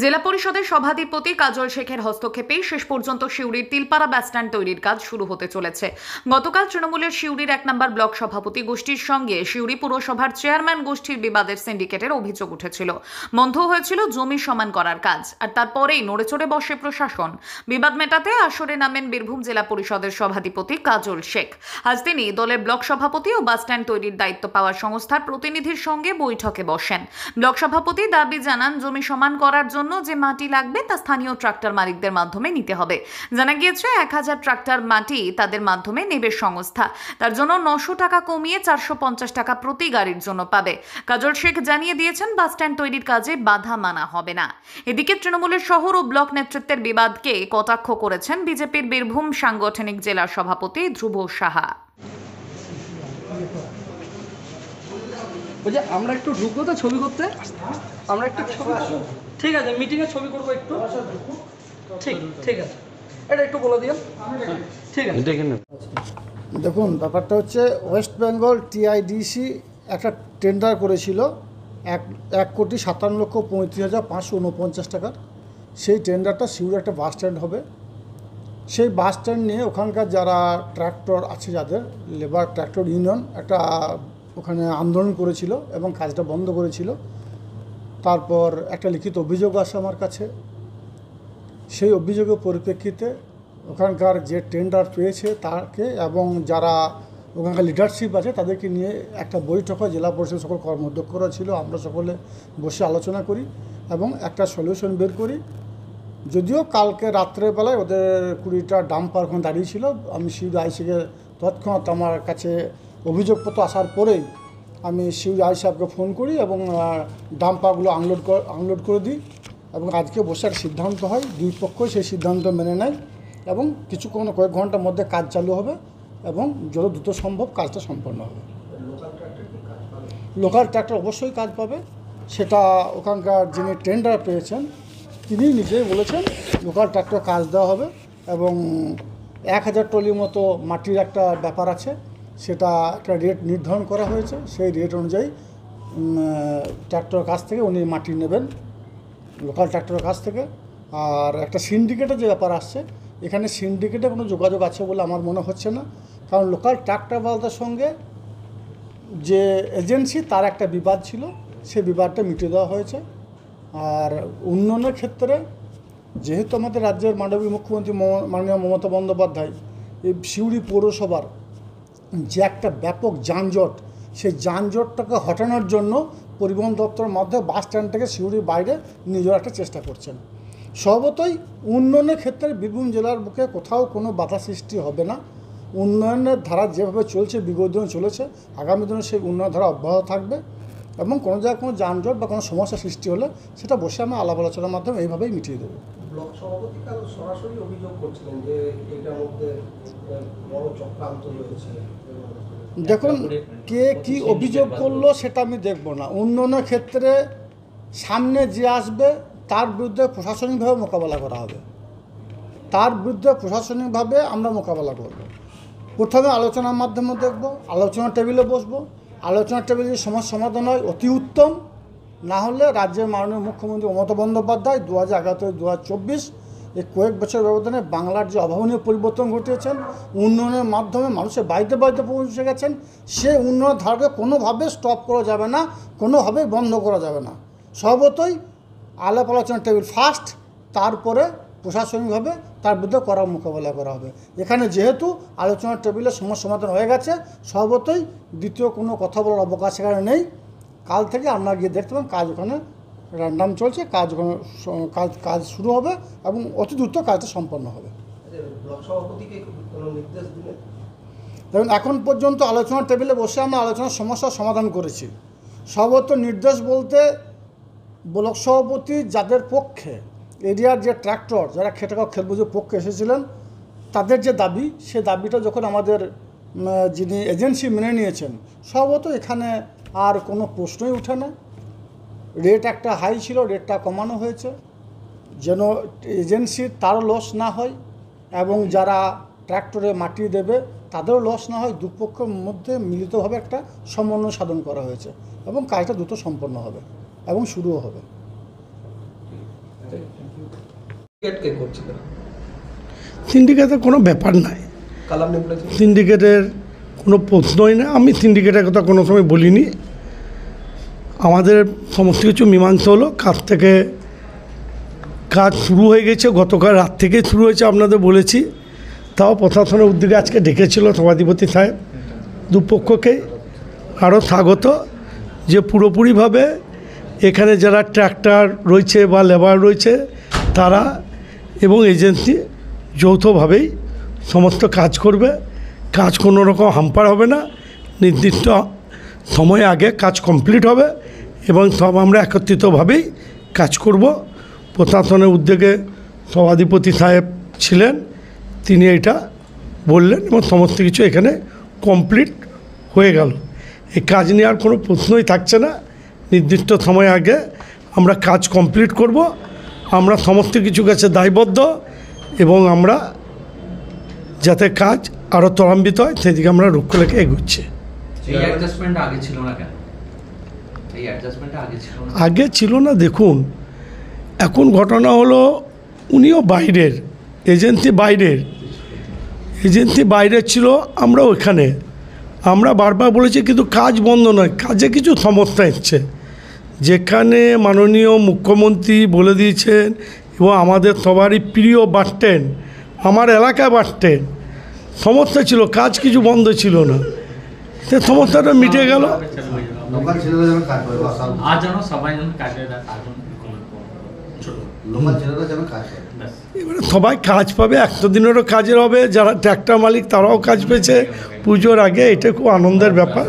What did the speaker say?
জেলা পরিষদের সভাধিপতি কাজল শেখের হস্তক্ষেপেই শেষ পর্যন্ত সিউড়ির তিলপাড়া বাসস্ট্যান্ড তৈরির কাজ শুরু হতে চলেছে। গতকাল তৃণমূলের সিউড়ির 1 নম্বর ব্লক সভাপতি গোষ্ঠীর সঙ্গে সিউড়ি পুরসভার চেয়ারম্যান গোষ্ঠীর বিবাদের সিন্ডিকেটের অভিযোগ উঠেছিল। বন্ধ হয়েছিল জমি সমান করার কাজ, আর তারপরেই নড়েচড়ে বসে প্রশাসন। বিবাদ মেটাতে আসরে নামেন বীরভূম জেলা পরিষদের সভাধিপতি কাজল শেখ। আজ তিনি দলের ব্লক সভাপতি ও বাসস্ট্যান্ড তৈরির দায়িত্ব পাওয়া সংস্থার প্রতিনিধির সঙ্গে বৈঠকে বসেন। ব্লক সভাপতি দাবি জানান, জমি সমান করার জন্য যে মাটি লাগবে তা স্থানীয় ট্রাক্টর মালিকদের মাধ্যমে নিতে হবে। জানা গিয়েছে 1000 ট্রাক্টর মাটি তাদের মাধ্যমে নেবে সংস্থা। তার জন্য 900 টাকা কমিয়ে 450 টাকা প্রতি গাড়ির জন্য পাবে। কাজল শেখ জানিয়ে দিয়েছেন, বাসস্ট্যান্ড তৈরির কাজে বাধা মানা হবে না। এদিকে তৃণমূলের শহর ও ব্লক নেতৃত্বের বিবাদকে কটাক্ষ করেছেন বিজেপির বীরভূম সাংগঠনিক জেলা সভাপতি ধ্রুব সাহা। বলছি আমরা একটু ঢুকবো তো ছবি করতে, আমরা একটু ছবি করবো। ঠিক আছে, মিটিংয়ে ছবি করবো একটু। ঠিক আছে, এটা একটু বলে দিন। ঠিক আছে। দেখুন, ব্যাপারটা হচ্ছে ওয়েস্ট বেঙ্গল টিআইডিসি একটা টেন্ডার করেছিল 1,57,35,549 টাকার। সেই টেন্ডারটা সিউড়ি একটা বাস স্ট্যান্ড হবে। সেই বাস স্ট্যান্ড নিয়ে ওখানকার যারা ট্র্যাক্টর আছে, যাদের লেবার ট্র্যাক্টর ইউনিয়ন একটা ওখানে আন্দোলন করেছিল এবং কাজটা বন্ধ করেছিল। তারপর একটা লিখিত অভিযোগ আসে আমার কাছে। সেই অভিযোগের পরিপ্রেক্ষিতে ওখানকার যে টেন্ডার পেয়েছে তাকে এবং যারা ওখানকার লিডারশিপ আছে তাদেরকে নিয়ে একটা বৈঠক হয়। জেলা পরিষদের সকল কর্মাধ্যক্ষরা ছিল, আমরা সকলে বসে আলোচনা করি এবং একটা সলিউশন বের করি। যদিও কালকে রাত্রেবেলায় ওদের 20টা ডাম্পার ওখানে দাঁড়িয়ে ছিল। আমি সিউড়ি আইসিকে তৎক্ষণাৎ আমার কাছে অভিযোগপত্র আসার পরেই আমি সিউড়ি আই সাহেবকে ফোন করি এবং ডাম্পারগুলো আনলোড করে দিই এবং আজকে বসে একটা সিদ্ধান্ত হয়। দুই পক্ষই সেই সিদ্ধান্ত মেনে নেয় এবং কয়েক ঘন্টার মধ্যে কাজ চালু হবে এবং যত দ্রুত সম্ভব কাজটা সম্পন্ন হবে। লোকাল ট্র্যাক্টর অবশ্যই কাজ পাবে। সেটা ওখানকার যিনি টেন্ডার পেয়েছেন তিনি নিজেই বলেছেন লোকাল ট্র্যাক্টর কাজ দেওয়া হবে এবং 1000 ট্রলির মতো মাটির একটা ব্যাপার আছে, সেটা একটা রেট নির্ধারণ করা হয়েছে। সেই রেট অনুযায়ী ট্র্যাক্টরের কাছ থেকে উনি মাটি নেবেন, লোকাল ট্র্যাক্টরের কাছ থেকে। আর একটা সিন্ডিকেটের যে ব্যাপার আসছে, এখানে সিন্ডিকেটে কোনো যোগাযোগ আছে বলে আমার মনে হচ্ছে না, কারণ লোকাল ট্র্যাক্টরওয়ালাদের সঙ্গে যে এজেন্সি তার একটা বিবাদ ছিল, সেই বিবাদটা মিটিয়ে দেওয়া হয়েছে। আর উন্নয়নের ক্ষেত্রে যেহেতু আমাদের রাজ্যের মাননীয় মুখ্যমন্ত্রী মাননীয় মমতা বন্দ্যোপাধ্যায় এই সিউড়ি পৌরসভার যে একটা ব্যাপক যানজট, সেই যানজটটাকে হটানোর জন্য পরিবহন দপ্তরের মাধ্যমে বাস স্ট্যান্ড থেকে সিউড়ির বাইরে নিয়ে যাওয়ার একটা চেষ্টা করছেন। স্বভাবতই উন্নয়নের ক্ষেত্রে বীরভূম জেলার বুকে কোথাও কোনো বাধা সৃষ্টি হবে না। উন্নয়নের ধারা যেভাবে চলছে, বিগত দিনে চলেছে, আগামী দিনে সেই উন্নয়ন ধারা অব্যাহত থাকবে এবং কোনো জায়গায় কোনো যানজট বা কোনো সমস্যা সৃষ্টি হলে সেটা বসে আমরা আলাপ আলোচনার মাধ্যমে এইভাবেই মিটিয়ে দেবো। ব্লক সভাপতি কাল সরাসরি অভিযোগ করছিলেন যে এটার মধ্যে বড় চক্রান্ত রয়েছে। দেখুন, কে কি অভিযোগ করলো সেটা আমি দেখব না। উন্নয়নের ক্ষেত্রে সামনে যে আসবে তার বিরুদ্ধে প্রশাসনিকভাবে মোকাবেলা করা হবে, তার বিরুদ্ধে প্রশাসনিকভাবে আমরা মোকাবেলা করব। প্রথমে আলোচনার মাধ্যমে দেখব, আলোচনার টেবিলে বসবো। আলোচনার টেবিলে যদি সমস্যার সমাধান হয় অতি উত্তম, না হলে রাজ্যের মাননীয় মুখ্যমন্ত্রী মমতা বন্দ্যোপাধ্যায় 2011 থেকে 2024 এই কয়েক বছর ব্যবধানে বাংলার যে অভাবনীয় পরিবর্তন ঘটিয়েছেন, উন্নয়নের মাধ্যমে মানুষের বাড়িতে বাড়িতে পৌঁছে গেছেন, সেই উন্নয়নের ধারাকে কোনোভাবে স্টপ করা যাবে না, কোনোভাবেই বন্ধ করা যাবে না। সর্বতই আলাপ আলোচনা টেবিল ফার্স্ট, তারপরে প্রশাসনিকভাবে তার বিরুদ্ধে মোকাবেলা করা হবে। এখানে যেহেতু আলোচনার টেবিলে সমস্যা সমাধান হয়ে গেছে, সর্বতই দ্বিতীয় কোনো কথা বলার অবকাশ এখানে নেই। কাল থেকে আমরা গিয়ে দেখতে পাবেন কাজ ওখানে র্যান্ডাম চলছে, কাজ ওখানে কাজ শুরু হবে এবং অতি দ্রুত কাজটা সম্পন্ন হবে। দেখুন, এখন পর্যন্ত আলোচনার টেবিলে বসে আমরা আলোচনার সমস্যার সমাধান করেছি। সর্বত্র নির্দেশ বলতে ব্লক সভাপতি যাদের পক্ষে এরিয়ার যে ট্র্যাক্টর যারা খেটেখাওয়া খেতমজুর পক্ষে এসেছিলেন, তাদের যে দাবি, সে দাবিটা যখন আমাদের যিনি এজেন্সি মেনে নিয়েছেন, সর্বত এখানে আর কোনো প্রশ্নই ওঠে না। রেট একটা হাই ছিল, রেটটা কমানো হয়েছে যেন এজেন্সির তারও লস না হয় এবং যারা ট্র্যাক্টরে মাটি দেবে তাদেরও লস না হয়। দুপক্ষের মধ্যে মিলিতভাবে একটা সমন্বয় সাধন করা হয়েছে এবং কাজটা দ্রুত সম্পন্ন হবে এবং শুরুও হবে। কে করছিলেন? সিন্ডিকেটের কোনো ব্যাপার নাই, কালাম নিয়ে বলেছেন সিন্ডিকেটের কোনো প্রশ্নই না। আমি সিন্ডিকেটের কথা কোনো সময় বলিনি। আমাদের সমস্ত কিছু মীমাংসা হলো, কাজ থেকে কাজ শুরু হয়ে গেছে, গতকাল রাত থেকে শুরু হয়েছে আপনাদের বলেছি। তাও প্রশাসনের উদ্যোগে আজকে ডেকেছিল সভাধিপতি সাহেব দুপক্ষকে, আরও স্বাগত যে পুরোপুরিভাবে এখানে যারা ট্র্যাক্টর রয়েছে বা লেবার রয়েছে তারা এবং এজেন্সি যৌথভাবেই সমস্ত কাজ করবে। কাজ কোনো রকম হাম্পার হবে না, নির্দিষ্ট সময় আগে কাজ কমপ্লিট হবে এবং সব আমরা একত্রিতভাবেই কাজ করব। প্রশাসনের উদ্যোগে সভাধিপতি সাহেব ছিলেন, তিনি এটা বললেন এবং সমস্ত কিছু এখানে কমপ্লিট হয়ে গেল। এই কাজ নিয়ে আর কোনো প্রশ্নই থাকছে না। নির্দিষ্ট সময় আগে আমরা কাজ কমপ্লিট করব। আমরা সমস্ত কিছু কাছে দায়বদ্ধ এবং আমরা যাতে কাজ আরও ত্বরান্বিত হয় সেদিকে আমরা লক্ষ্য রেখে এগোচ্ছি। এই অ্যাডজাস্টমেন্ট আগে ছিল না কেন? এই অ্যাডজাস্টমেন্ট আগে ছিল না? আগে ছিল না, দেখুন এখন ঘটনা হলো উনিও বাইরের এজেন্সি, বাইরের ছিল, আমরা ওখানে আমরা বারবার বলেছি কিন্তু কাজ বন্ধ নয়, কাজে কিছু সমস্যা এসছে। যেখানে মাননীয় মুখ্যমন্ত্রী বলে দিয়েছেন এবং আমাদের সবারই প্রিয় বাস স্ট্যান্ড, আমার এলাকায় বাস স্ট্যান্ড, সমস্যা ছিল, কাজ কিছু বন্ধ ছিল না, সে সমস্যাটা মিটে গেল। লোকাল ছেলেরা যেন কাজ করে, আজ যেন সবাই যেন কাজের লোকাল ছেলেরা যেন কাজ করে। এবারে সবাই কাজ পাবে, 100 দিনেরও কাজের হবে, যারা ট্র্যাক্টর মালিক তারাও কাজ পেয়েছে পুজোর আগে, এটা খুব আনন্দের ব্যাপার।